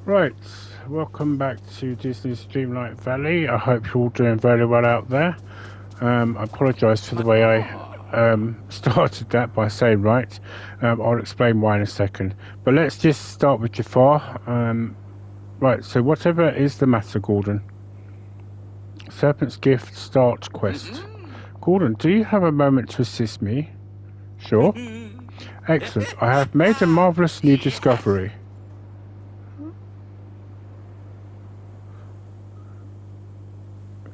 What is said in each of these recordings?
Right, welcome back to Disney's Dreamlight Valley. I hope you're all doing very well out there. I apologise for the way I started that by saying right. I'll explain why in a second. But let's just start with Jafar. Right, so whatever is the matter, Gordon? Serpent's Gift Start Quest. Gordon, do you have a moment to assist me? Sure. Excellent. I have made a marvellous new discovery.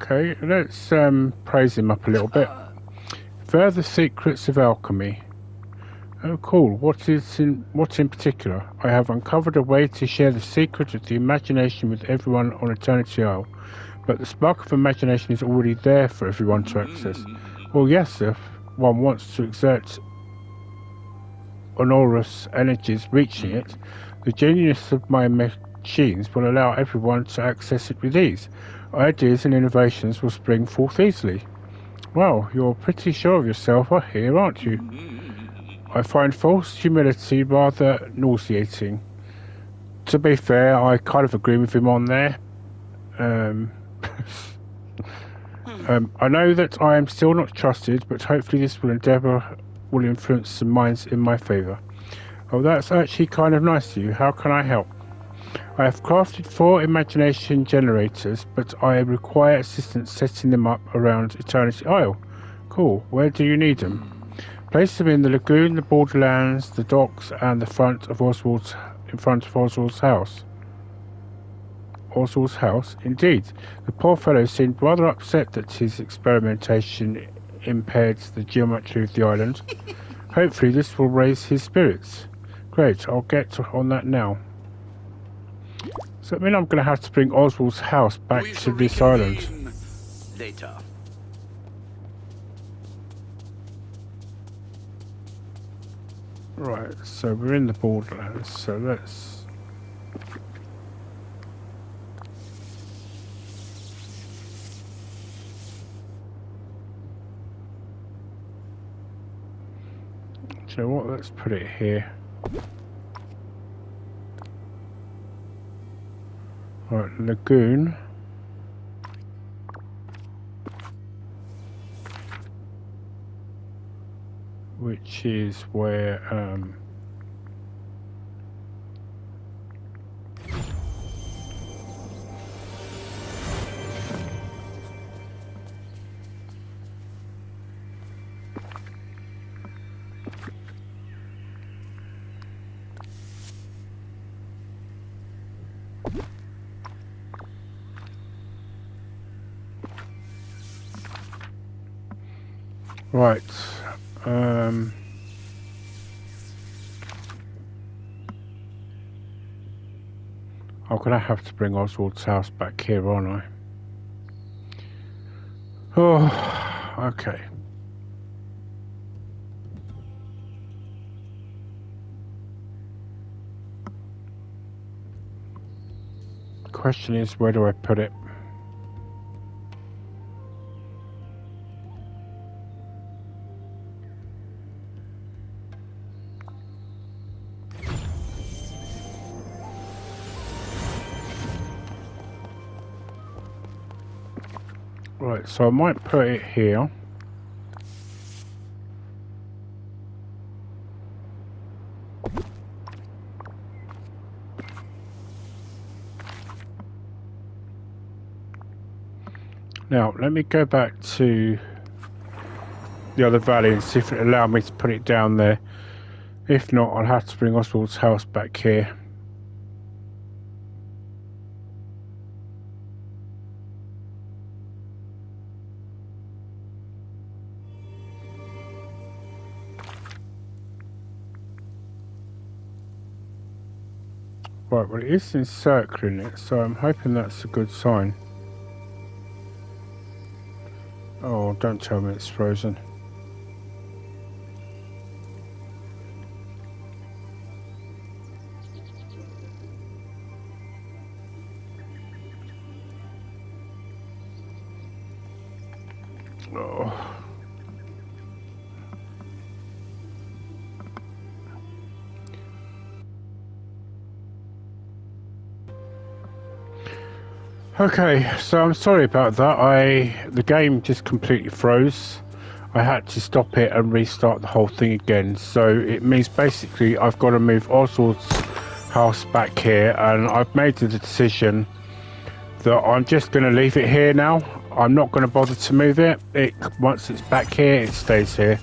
Okay, let's praise him up a little bit. Further secrets of alchemy. Oh, cool. What in particular? I have uncovered a way to share the secret of the imagination with everyone on Eternity Isle, but the spark of imagination is already there for everyone to access. Well, yes, if one wants to exert onerous energies reaching it, the genius of my machines will allow everyone to access it with ease. Ideas and innovations will spring forth easily. Well, you're pretty sure of yourself here, aren't you? I find false humility rather nauseating. To be fair, I kind of agree with him on there. Um, I know that I am still not trusted, but hopefully this will influence some minds in my favour. Oh, that's actually kind of nice of you. How can I help? I have crafted 4 imagination generators, but I require assistance setting them up around Eternity Isle. Cool. Where do you need them? Place them in the lagoon, the borderlands, the docks, and the front of Oswald's house. Oswald's house, indeed. The poor fellow seemed rather upset that his experimentation impaired the geometry of the island. Hopefully this will raise his spirits. Great, I'll get on that now. Does that mean I'm going to have to bring Oswald's house back to this island? Later. Right, so we're in the borderlands, so let's... Do you know what? Let's put it here. Right, lagoon. Which is where right. I'm gonna have to bring Oswald's house back here, aren't I? Oh, okay. The question is, where do I put it? Right, so I might put it here. Now, let me go back to the other valley and see if it'll allow me to put it down there. If not, I'll have to bring Oswald's house back here. Right, well, it is encircling it, so I'm hoping that's a good sign. Oh, don't tell me it's frozen. Oh. Okay, so I'm sorry about that. The game just completely froze. I had to stop it and restart the whole thing again. So it means basically I've got to move Oswald's house back here, and I've made the decision that I'm just going to leave it here now. I'm not going to bother to move it. Once it's back here, it stays here.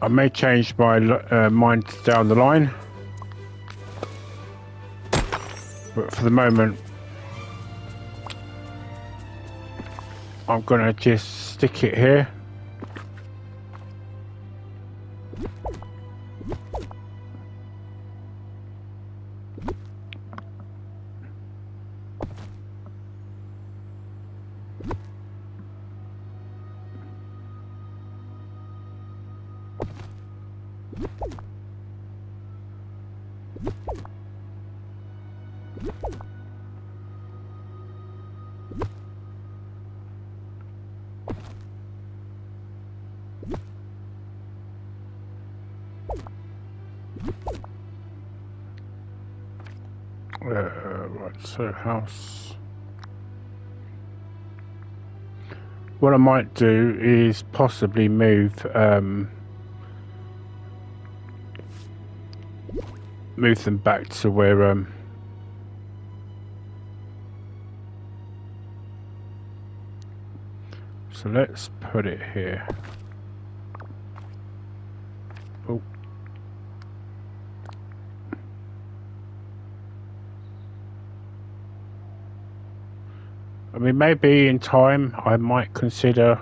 I may change my mind down the line, but for the moment I'm going to just stick it here. Right, so house. What I might do is possibly move them back to where so let's put it here. Oh. I mean, maybe in time I might consider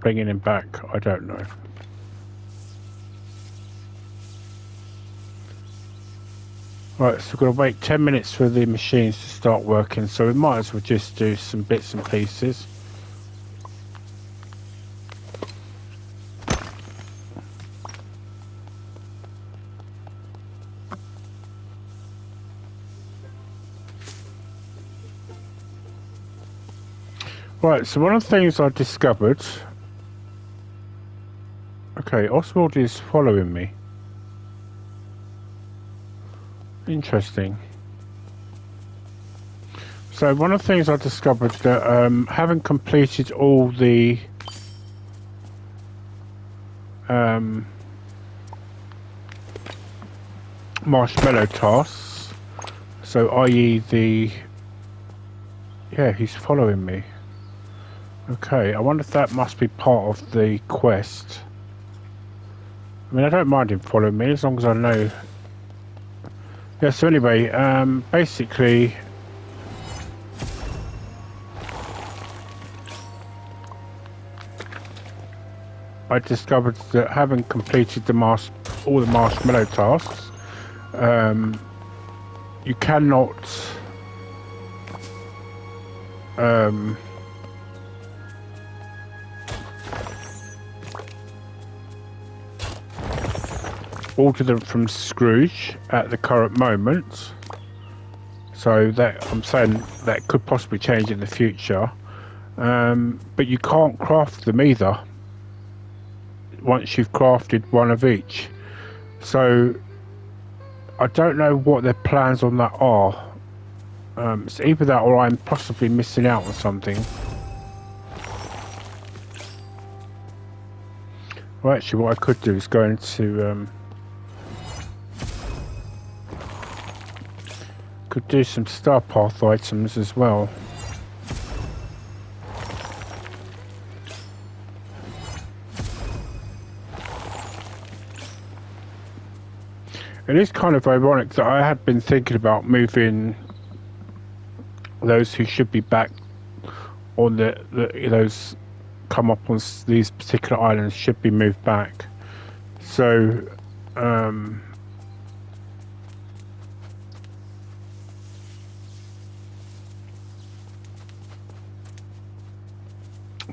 bringing him back. I don't know. Right, so we're going to wait 10 minutes for the machines to start working, so we might as well just do some bits and pieces. Right, so one of the things I discovered... Okay, Oswald is following me. Interesting. So one of the things I discovered that having completed all the marshmallow tasks, so i.e. the... Yeah, he's following me. Okay, I wonder if that must be part of the quest. I mean, I don't mind him following me as long as I know. Yeah, so anyway, basically... I discovered that having completed all the marshmallow tasks, you cannot order them from Scrooge at the current moment. So that I'm saying that could possibly change in the future, but you can't craft them either once you've crafted one of each. So I don't know what their plans on that are. It's either that or I'm possibly missing out on something. Well, actually what I could do is go into could do some star path items as well. It is kind of ironic that I had been thinking about moving those who should be back on those come up on these particular islands should be moved back. So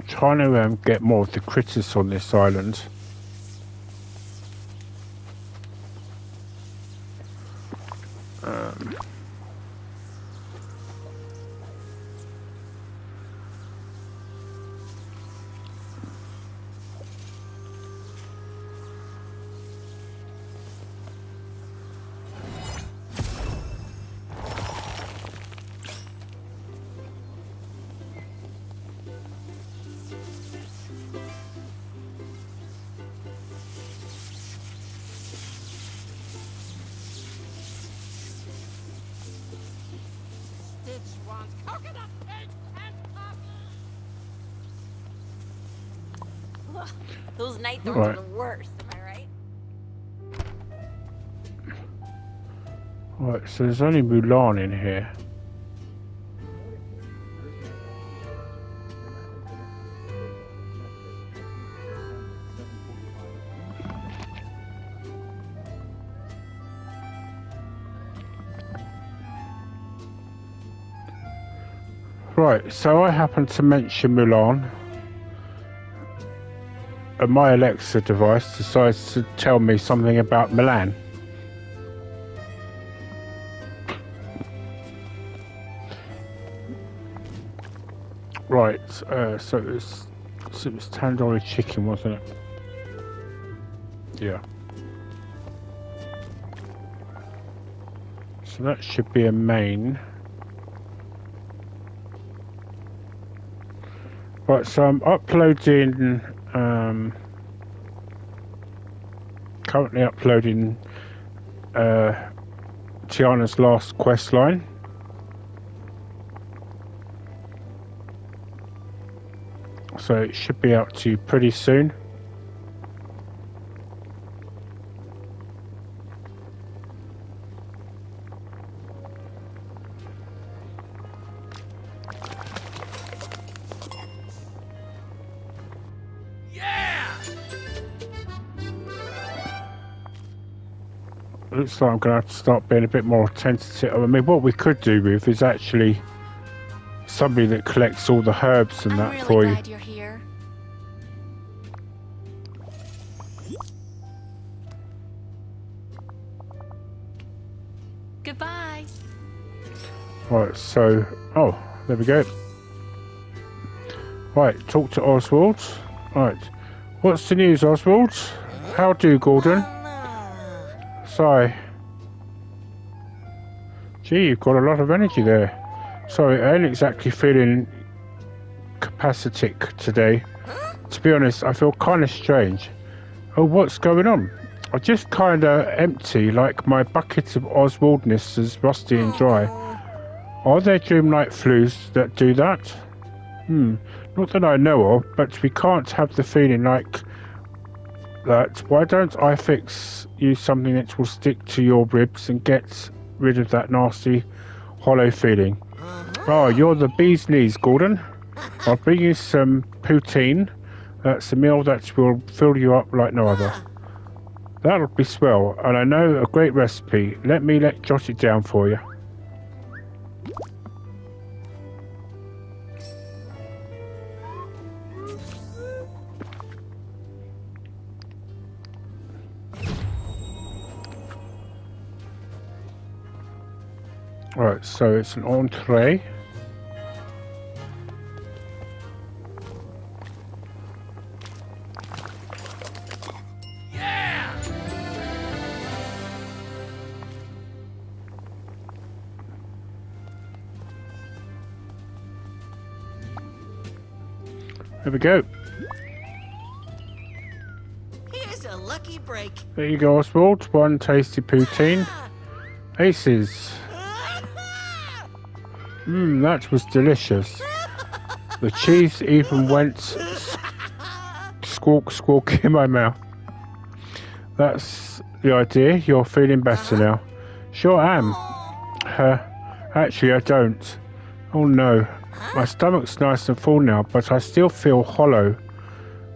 trying to get more of the critters on this island. Ugh, those night thorns Right. are the worst, am I right? Right, so there's only Mulan in here. Right, so I happened to mention Mulan, and my Alexa device decides to tell me something about Milan. Right, so it was tandoori chicken, wasn't it? Yeah. So that should be a main. Right, so I'm uploading, currently uploading Tiana's last quest line. So it should be out to you pretty soon. Looks like I'm going to have to start being a bit more attentive. I mean, what we could do with is actually somebody that collects all the herbs and that I'm for really you. glad you're here. Goodbye. Right, so... Oh, there we go. Right, talk to Oswald. Right. What's the news, Oswald? How do, Gordon? Sorry. Gee, you've got a lot of energy there. Sorry, I ain't exactly feeling capacitic today. To be honest, I feel kind of strange. Oh, what's going on? I just kind of empty, like my bucket of Oswaldness is rusty and dry. Are there Dreamlight flus that do that? Not that I know of, but we can't have the feeling like that. Why don't I fix you something that will stick to your ribs and get rid of that nasty hollow feeling? Oh, you're the bee's knees, Gordon. I'll bring you some poutine. That's a meal that will fill you up like no other. That'll be swell, and I know a great recipe. Let me jot it down for you. Right, so it's an entree. There we go. Here's a lucky break. There you go, Oswald. One tasty poutine. Aces. That was delicious. The cheese even went squawk squawk in my mouth. That's the idea. You're feeling better now. Sure am. Actually, I don't. Oh no. My stomach's nice and full now, but I still feel hollow.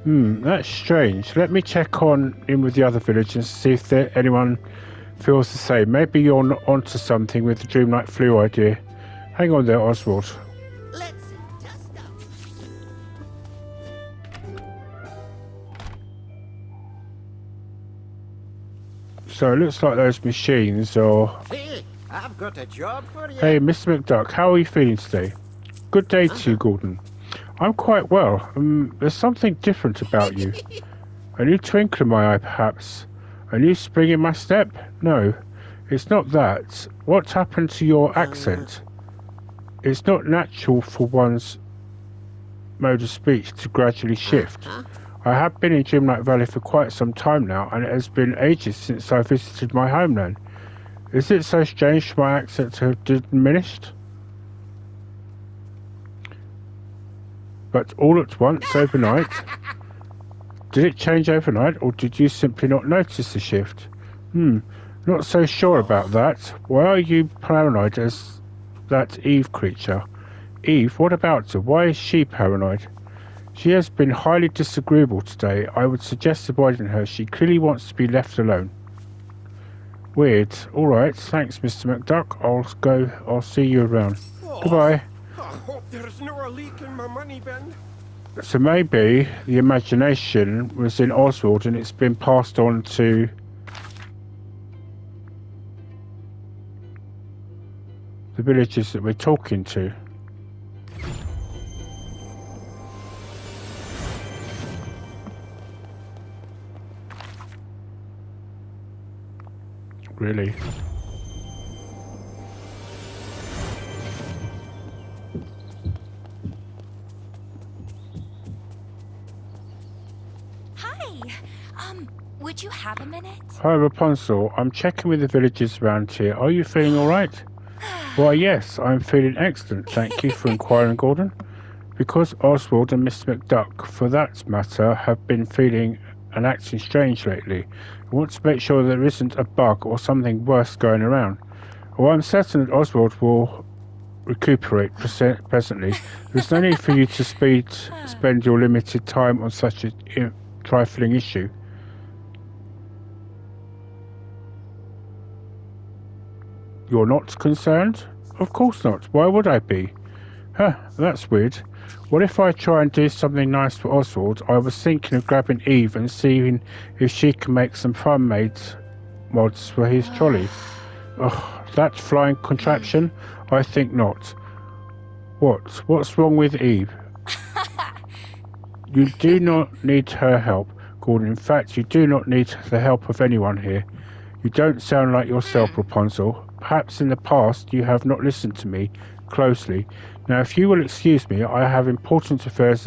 That's strange. Let me check in with the other villagers and see if anyone feels the same. Maybe you're onto something with the Dreamlight flu idea. Hang on there, Oswald. Let's dust up. So it looks like those machines are... Hey, I've got a job for you. Hey, Mr. McDuck, how are you feeling today? Good day to you, Gordon. I'm quite well. There's something different about you. A new twinkle in my eye, perhaps. A new spring in my step? No, it's not that. What's happened to your accent? It's not natural for one's mode of speech to gradually shift. I have been in Dreamlight Valley for quite some time now, and it has been ages since I visited my homeland. Is it so strange for my accent to have diminished? But all at once, overnight? Did it change overnight, or did you simply not notice the shift? Not so sure about that. Why are you paranoid as that Eve creature? Eve, what about her? Why is she paranoid? She has been highly disagreeable today. I would suggest avoiding her. She clearly wants to be left alone. Weird. Alright, thanks, Mr. McDuck. I'll see you around. Goodbye. I hope there's no leak in my money bin. So maybe the imagination was in Oswald and it's been passed on to the villagers that we're talking to. Really? Would you have a minute? Hi, Rapunzel. I'm checking with the villagers around here. Are you feeling alright? Why, yes, I'm feeling excellent. Thank you for inquiring, Gordon. Because Oswald and Mr. McDuck, for that matter, have been feeling and acting strange lately. I want to make sure there isn't a bug or something worse going around. Well, I'm certain that Oswald will recuperate presently. There's no need for you to spend your limited time on such a trifling issue. You're not concerned? Of course not. Why would I be? Huh, that's weird. What if I try and do something nice for Oswald? I was thinking of grabbing Eve and seeing if she can make some fan-made mods for his trolley. Ugh, that flying contraption? I think not. What's wrong with Eve? You do not need her help, Gordon. In fact, you do not need the help of anyone here. You don't sound like yourself, Rapunzel. Perhaps in the past you have not listened to me closely. Now, if you will excuse me, I have important affairs.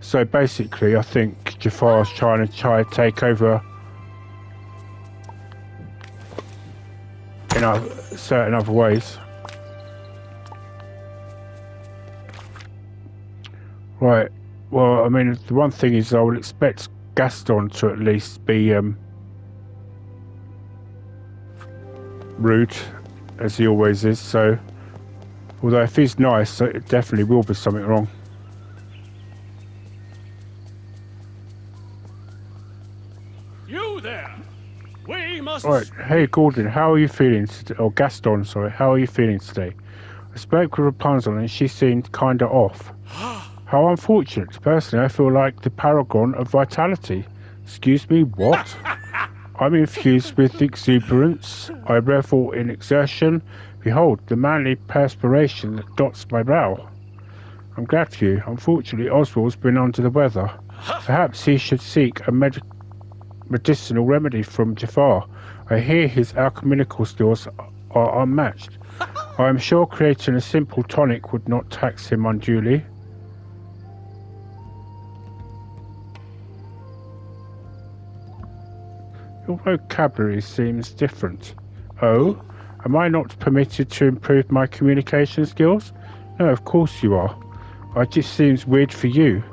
So basically, I think Jafar's trying to take over in certain other ways. Right. Well, I mean, the one thing is I would expect Gaston to at least be rude, as he always is, so although if he's nice, it definitely will be something wrong. You there! We must... Right, hey Gordon, how are you feeling today? Or Gaston, sorry, how are you feeling today? I spoke with Rapunzel and she seemed kinda off. How unfortunate. Personally, I feel like the paragon of vitality. Excuse me, what? I'm infused with exuberance. I revel in exertion. Behold, the manly perspiration that dots my brow. I'm glad for you. Unfortunately, Oswald's been under the weather. Perhaps he should seek a medicinal remedy from Jafar. I hear his alchemical skills are unmatched. I am sure creating a simple tonic would not tax him unduly. Your vocabulary seems different. Oh? Am I not permitted to improve my communication skills? No, of course you are. It just seems weird for you.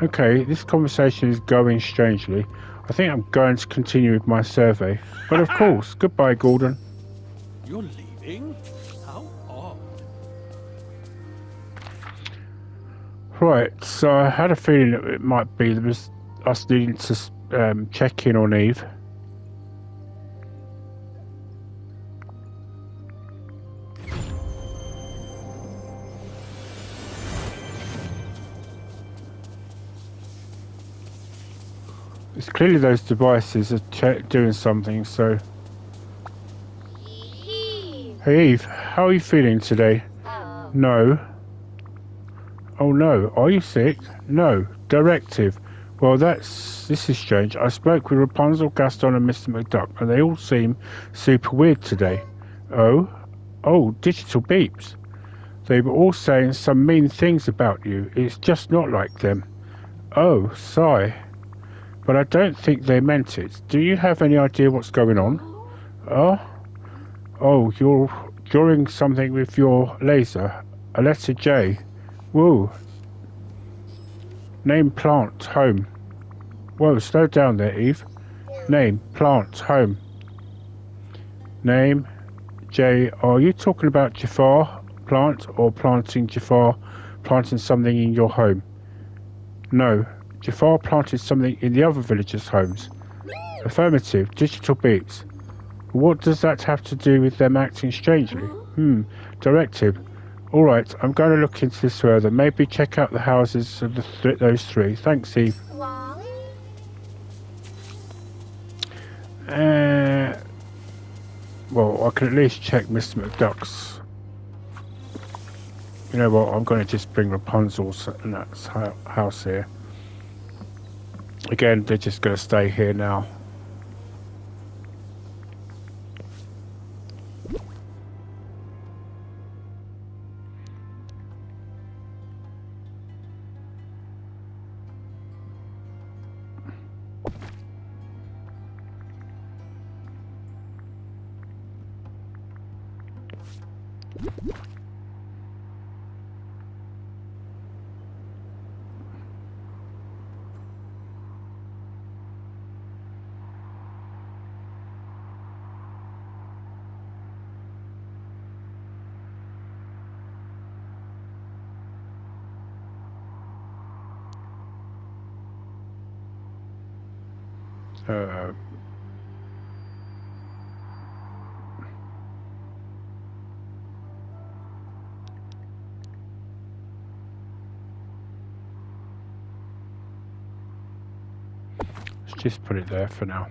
Okay, this conversation is going strangely. I think I'm going to continue with my survey. But of course, goodbye, Gordon. You're leaving? How odd. Right, so I had a feeling that it might be us needing to check in on Eve. It's clearly those devices are doing something, so... Hey Eve, how are you feeling today? No. Oh no, are you sick? No. Directive. Well, this is strange. I spoke with Rapunzel, Gaston and Mr. McDuck, and they all seem super weird today. Oh? Oh, digital beeps. They were all saying some mean things about you. It's just not like them. Oh, sigh. But I don't think they meant it. Do you have any idea what's going on? Oh, you're drawing something with your laser. A letter J. Woo. Name plant home. Whoa, slow down there, Eve. Name, plant, home. Name, J. Are you talking about Jafar plant or planting Jafar planting something in your home? No, Jafar planted something in the other villagers' homes. Affirmative, digital beats. What does that have to do with them acting strangely? Directive. Alright, I'm going to look into this further. Maybe check out the houses of those three. Thanks, Eve. Well, I can at least check Mr. McDuck's. You know what, I'm going to just bring Rapunzel's house here. Again, they're just going to stay here now. Let's just put it there for now.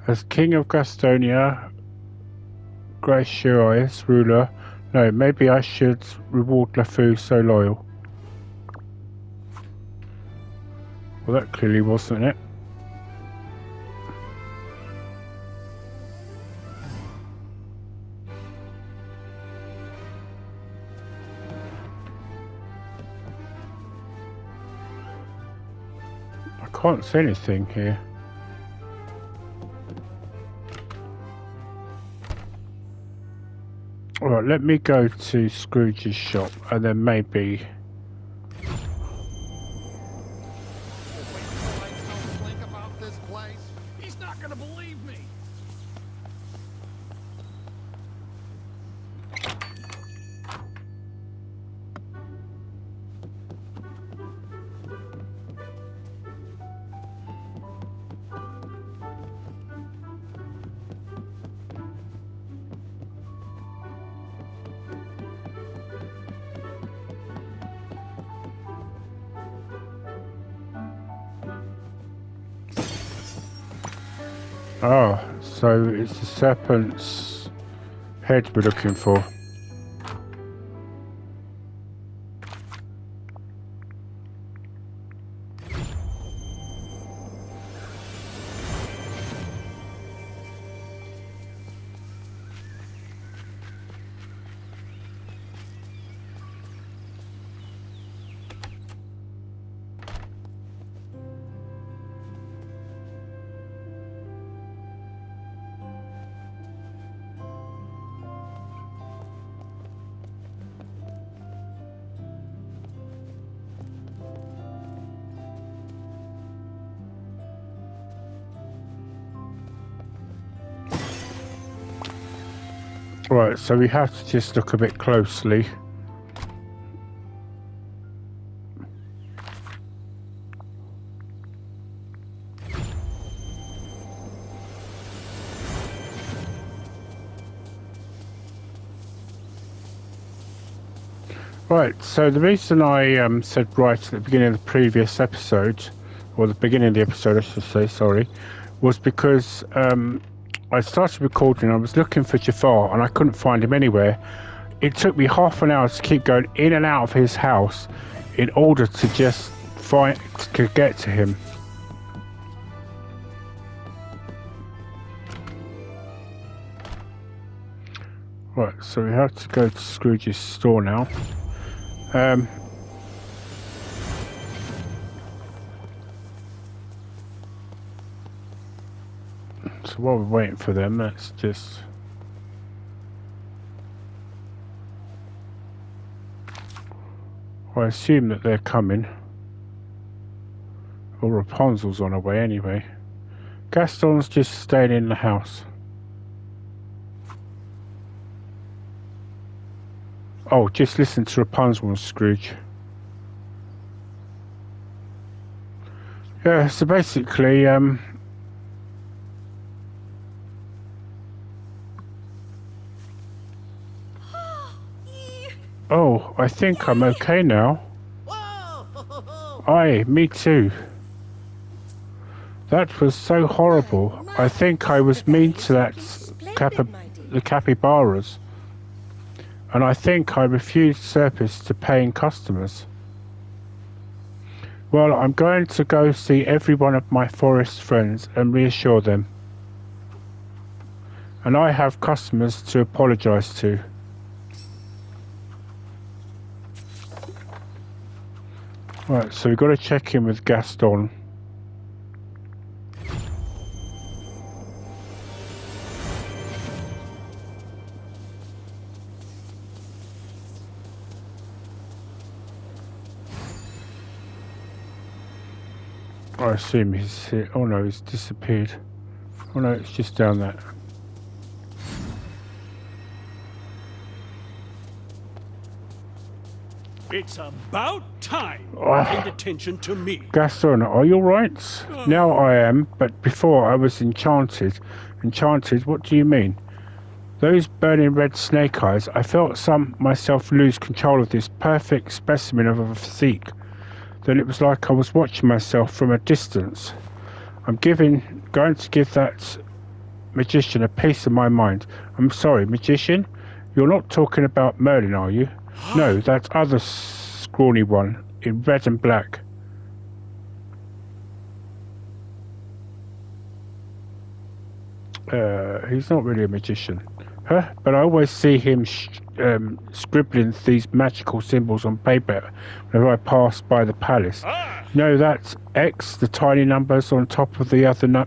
As King of Gastonia, gracious ruler, no, maybe I should reward LeFou so loyal. Well, that clearly wasn't it. I can't see anything here. Alright, let me go to Scrooge's shop and then maybe... He's not gonna believe me. Oh, so it's the serpent's head we're looking for. Right, so we have to just look a bit closely. Right, so the reason I said right at the beginning of the previous episode, or the beginning of the episode I should say, sorry, was because I started recording, I was looking for Jafar and I couldn't find him anywhere. It took me half an hour to keep going in and out of his house in order to just to get to him. Right, so we have to go to Scrooge's store now. So while we're waiting for them, let's just... I assume that they're coming. Or Rapunzel's on her way anyway. Gaston's just staying in the house. Oh, just listen to Rapunzel and Scrooge. Yeah, so basically, oh, I think I'm okay now. Whoa! Aye, me too. That was so horrible. I think I was mean to the capybaras. And I think I refused service to paying customers. Well, I'm going to go see every one of my forest friends and reassure them. And I have customers to apologise to. Right, so we've got to check in with Gaston. I assume he's here. Oh no, he's disappeared. Oh no, it's just down there. It's about time you paid attention to me. Gaston, are you alright? Now I am, but before I was enchanted. Enchanted? What do you mean? Those burning red snake eyes, I felt myself lose control of this perfect specimen of a physique. Then it was like I was watching myself from a distance. I'm going to give that magician a piece of my mind. I'm sorry, magician? You're not talking about Merlin, are you? No, that other scrawny one in red and black. He's not really a magician. Huh? But I always see him scribbling these magical symbols on paper whenever I pass by the palace. You know that X, the tiny numbers on top of the other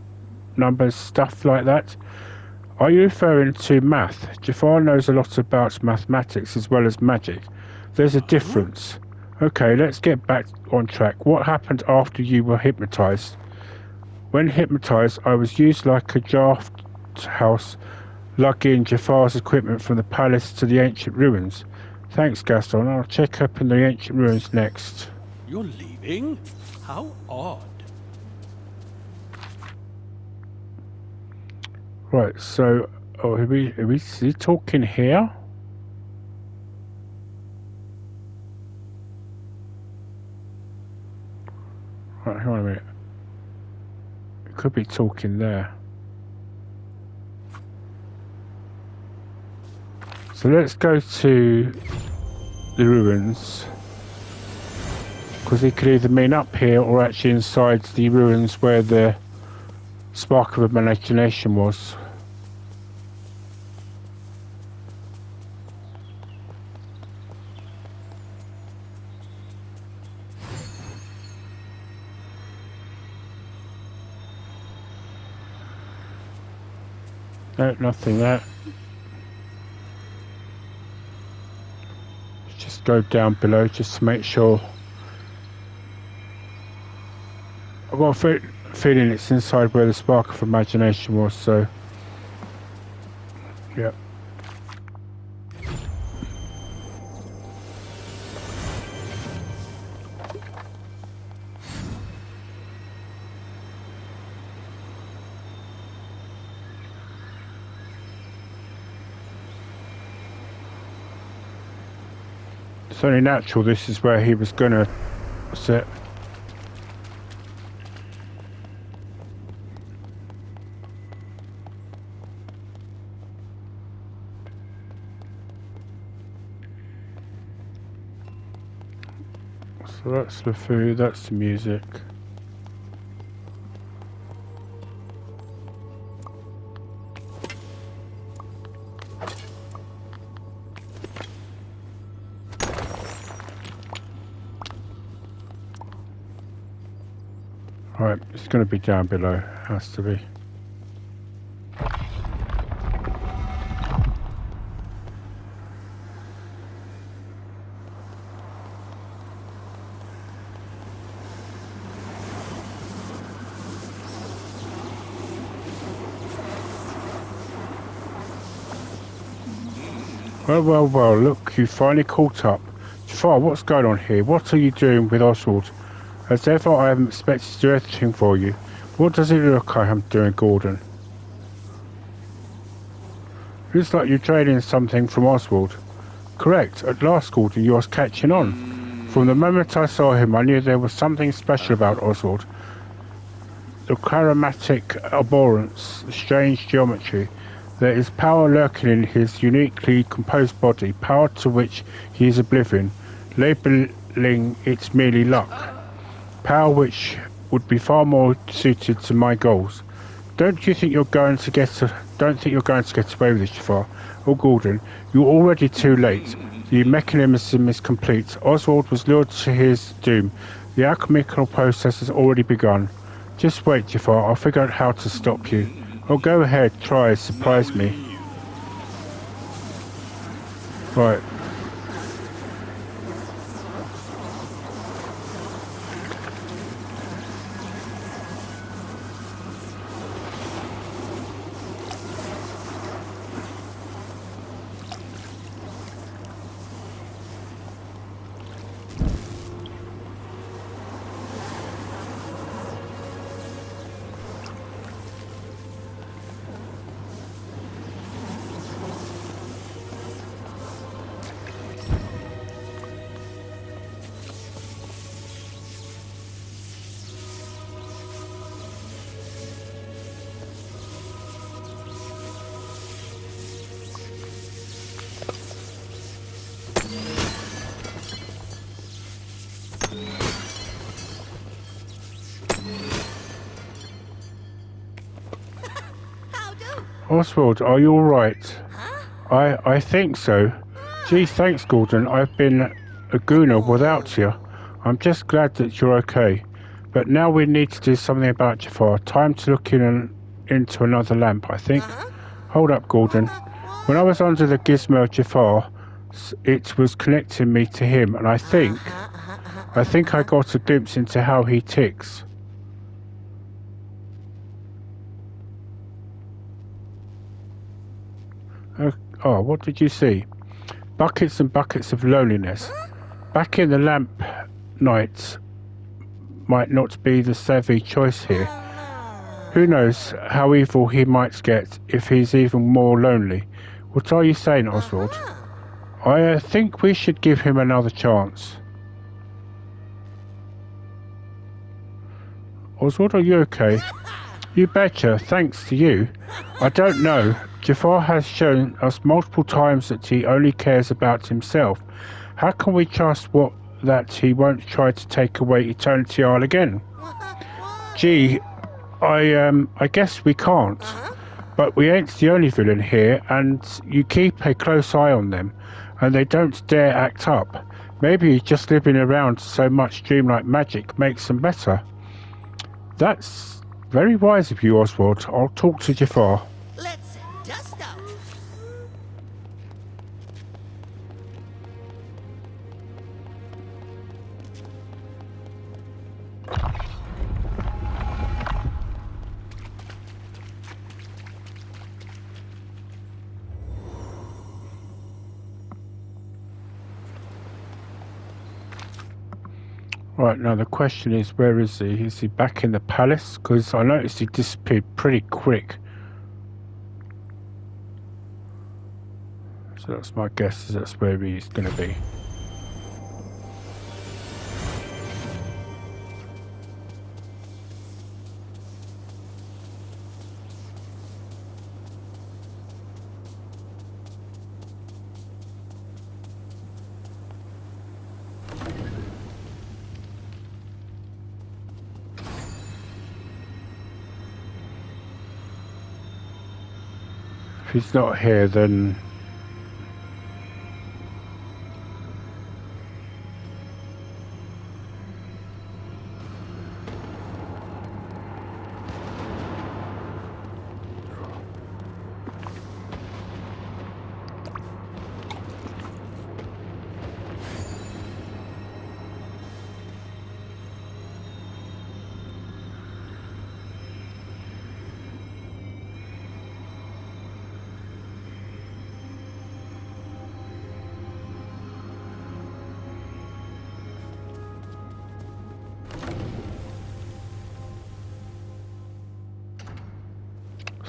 numbers, stuff like that? Are you referring to math? Jafar knows a lot about mathematics as well as magic. There's a difference. Okay, let's get back on track. What happened after you were hypnotized? When hypnotized, I was used like a draft house, lugging Jafar's equipment from the palace to the ancient ruins. Thanks, Gaston. I'll check up in the ancient ruins next. You're leaving? How odd. Right, so, oh, is he talking here? Right, hang on a minute. He could be talking there. So let's go to the ruins. Because he could either mean up here or actually inside the ruins where the spark of imagination was. No, nothing there. Just go down below just to make sure. I've got a feeling it's inside where the spark of imagination was, so yeah. It's only natural this is where he was gonna sit. So that's the food, that's the music. Right, it's going to be down below, has to be. Well, look, you finally caught up. Jafar, what's going on here? What are you doing with Oswald? As ever, I haven't expected to do everything for you. What does it look like I'm doing, Gordon? Looks like you're trading something from Oswald. Correct. At last, Gordon, you are catching on. From the moment I saw him, I knew there was something special about Oswald. The chromatic abhorrence, the strange geometry. There is power lurking in his uniquely composed body, power to which he is oblivion, labelling it merely luck. Power which would be far more suited to my goals. Don't think you're going to get away with this, Jafar. Oh, Gordon, you're already too late. The mechanism is complete. Oswald was lured to his doom. The alchemical process has already begun. Just wait, Jafar. I'll figure out how to stop you. Oh, go ahead. Try. Surprise me. Right. Oswald, are you alright? Huh? I think so. Gee, thanks, Gordon. I've been a gooner without you. I'm just glad that you're okay. But now we need to do something about Jafar. Time to look into another lamp, I think. Hold up, Gordon. When I was under the gizmo of Jafar, it was connecting me to him, and I think I got a glimpse into how he ticks. Oh, what did you see? Buckets and buckets of loneliness. Back in the lamp night might not be the savvy choice here. Who knows how evil he might get if he's even more lonely. What are you saying, Oswald? I think we should give him another chance. Oswald, are you okay? You betcha, thanks to you. I don't know. Jafar has shown us multiple times that he only cares about himself. How can we trust that he won't try to take away Eternity Isle again? Gee, I guess we can't. But we ain't the only villain here, and you keep a close eye on them, and they don't dare act up. Maybe just living around so much dreamlike magic makes them better. That's very wise of you, Oswald. I'll talk to Jafar. Let's dust off. Right, now the question is, where is he? Is he back in the palace? Because I noticed he disappeared pretty quick. So that's my guess, is that's where he's going to be. If he's not here, then...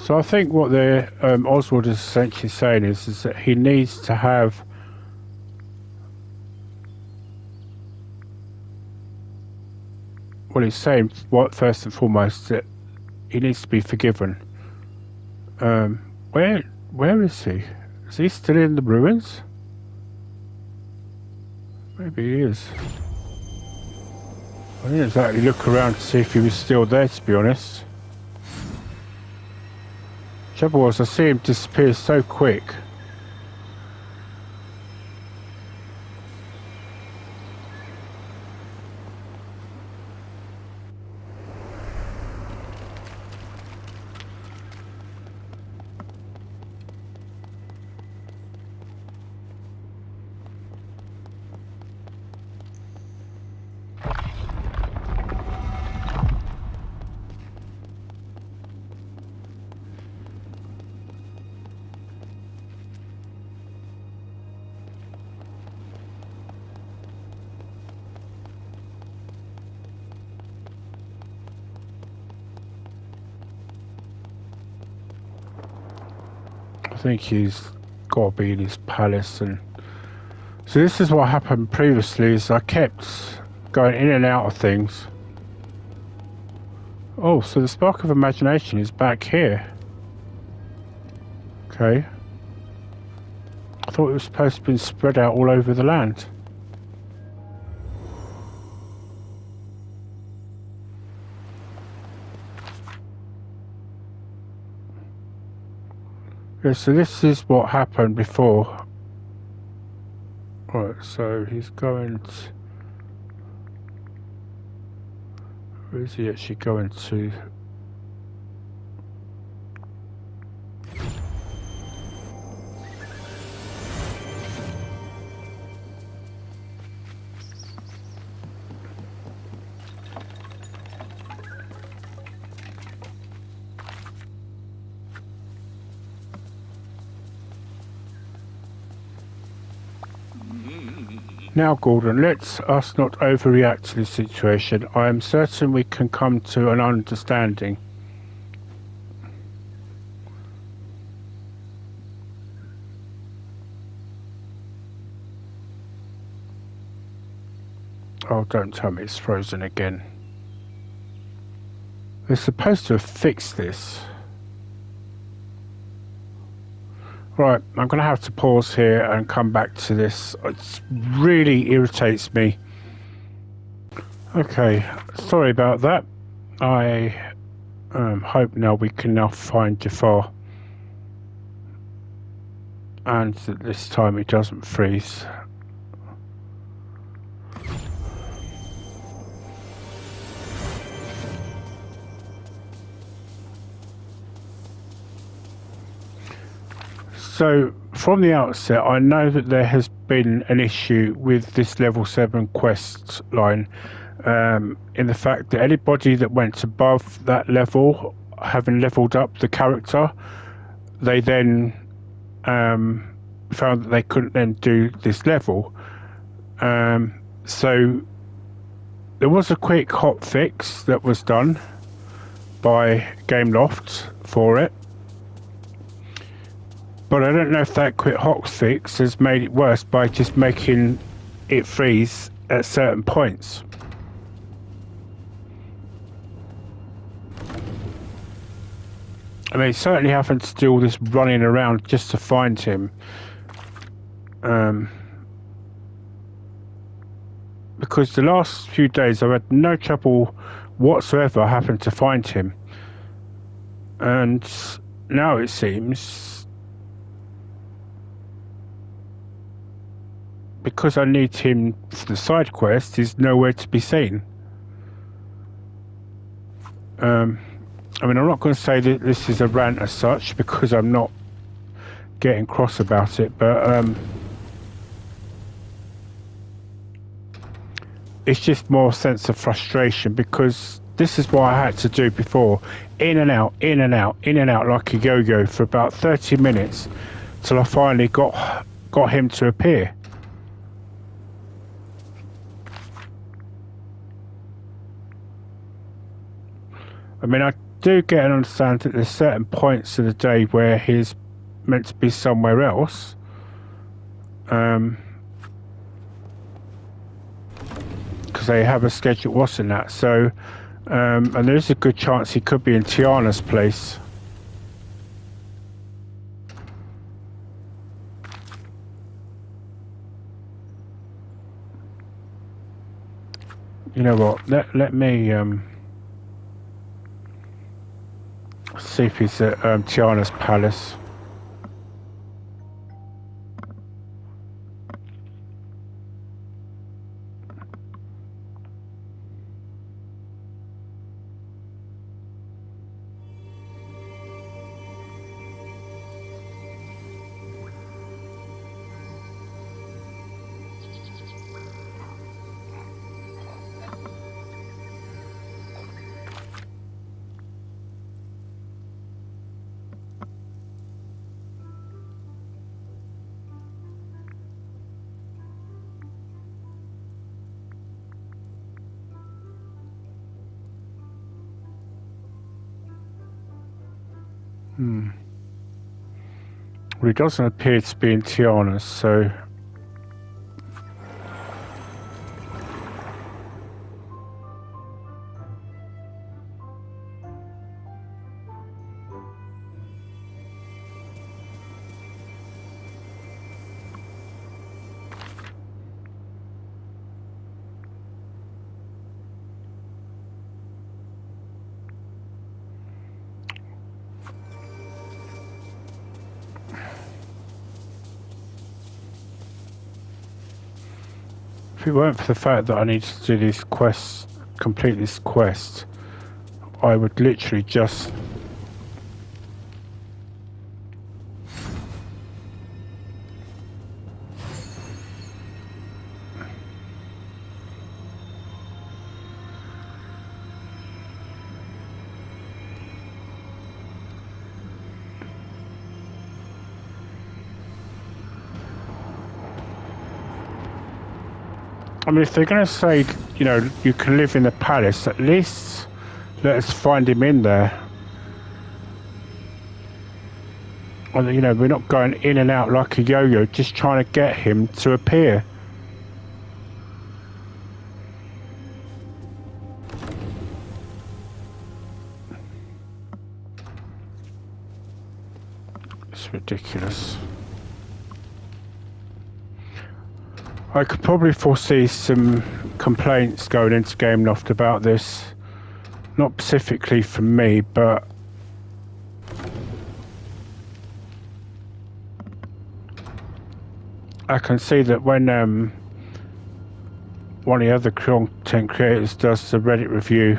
So I think what the Oswald is essentially saying is that he needs to have he's saying, what first and foremost, that he needs to be forgiven. Where is he? Is he still in the ruins? Maybe he is. I didn't exactly look around to see if he was still there, to be honest. Trouble was, I see him disappear so quick. I think he's got to be in his palace. And so this is what happened previously, is I kept going in and out of things. Oh, so the spark of imagination is back here. Okay. I thought it was supposed to be spread out all over the land. Yeah, so this is what happened before. Right, so he's going to... Where is he actually going to? Now, Gordon, let us not overreact to this situation. I am certain we can come to an understanding. Oh, don't tell me it's frozen again. They're supposed to have fixed this. Right, I'm going to have to pause here and come back to this. It really irritates me. Okay, sorry about that. I hope now we can now find Jafar. And that this time it doesn't freeze. So, from the outset, I know that there has been an issue with this level 7 quest line, in the fact that anybody that went above that level, having leveled up the character, they then found that they couldn't then do this level. So, there was a quick hot fix that was done by Gameloft for it. But I don't know if that quick hot fix has made it worse by just making it freeze at certain points. I mean, certainly having to do all this running around just to find him. Because the last few days I've had no trouble whatsoever having to find him. And now it seems because I need him for the side quest, is nowhere to be seen. I mean, I'm not going to say that this is a rant as such, because I'm not getting cross about it, but it's just more sense of frustration, because this is what I had to do before. In and out, in and out, in and out like a yo-yo for about 30 minutes till I finally got him to appear. I mean, I do get and understand that there's certain points of the day where he's meant to be somewhere else. Because they have a schedule, wasn't that? So, and there's a good chance he could be in Tiana's place. You know what? Let me see if he's at Tiana's palace. Well, he doesn't appear to be in Tiana's, so... If it weren't for the fact that I need to do these quests, complete this quest, I would literally just... I mean, if they're going to say, you know, you can live in the palace, at least let us find him in there. And, you know, we're not going in and out like a yo-yo, just trying to get him to appear. It's ridiculous. I could probably foresee some complaints going into Gameloft about this. Not specifically from me, but I can see that when one of the other content creators does the Reddit review,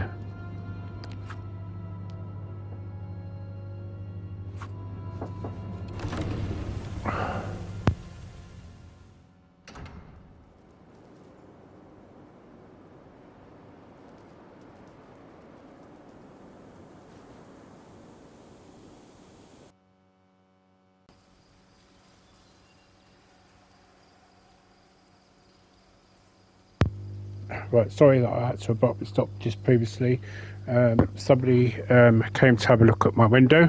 right, sorry that I had to abruptly stop just previously. Somebody came to have a look at my window,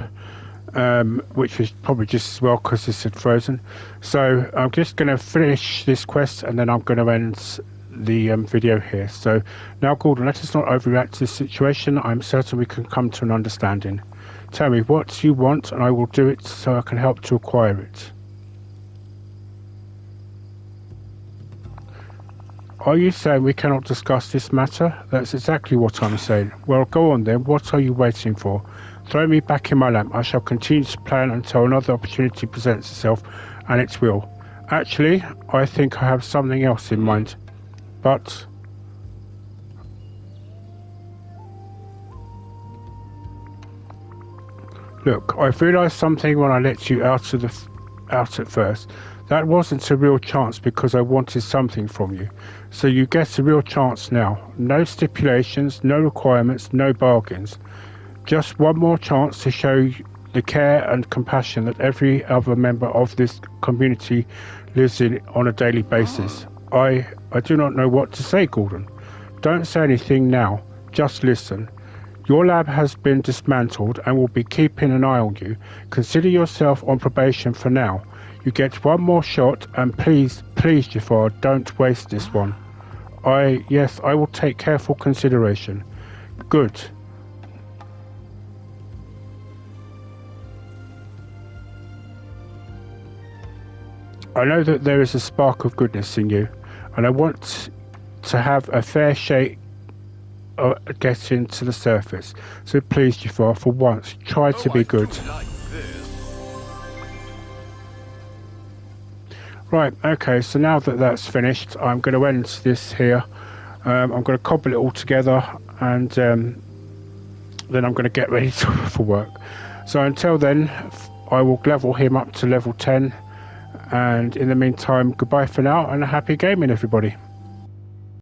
which was probably just as well because this had frozen. So I'm just going to finish this quest and then I'm going to end the video here. So now, Gordon, let us not overreact to this situation. I'm certain we can come to an understanding. Tell me what you want and I will do it so I can help to acquire it. Are you saying we cannot discuss this matter? That's exactly what I'm saying. Well, go on then. What are you waiting for? Throw me back in my lamp. I shall continue to plan until another opportunity presents itself, and it will. Actually, I think I have something else in mind. But look, I've realised something when I let you out at first. That wasn't a real chance because I wanted something from you. So you get a real chance now. No stipulations, no requirements, no bargains. Just one more chance to show the care and compassion that every other member of this community lives in on a daily basis. I do not know what to say, Gordon. Don't say anything now. Just listen. Your lab has been dismantled and will be keeping an eye on you. Consider yourself on probation for now. You get one more shot, and please, Jafar, don't waste this one. Yes, I will take careful consideration. Good. I know that there is a spark of goodness in you, and I want to have a fair shake getting to the surface. So please, Jafar, for once, try to be good. Right, okay, so now that that's finished, I'm going to end this here. I'm going to cobble it all together, and then I'm going to get ready for work. So until then, I will level him up to level 10. And in the meantime, goodbye for now, and a happy gaming, everybody.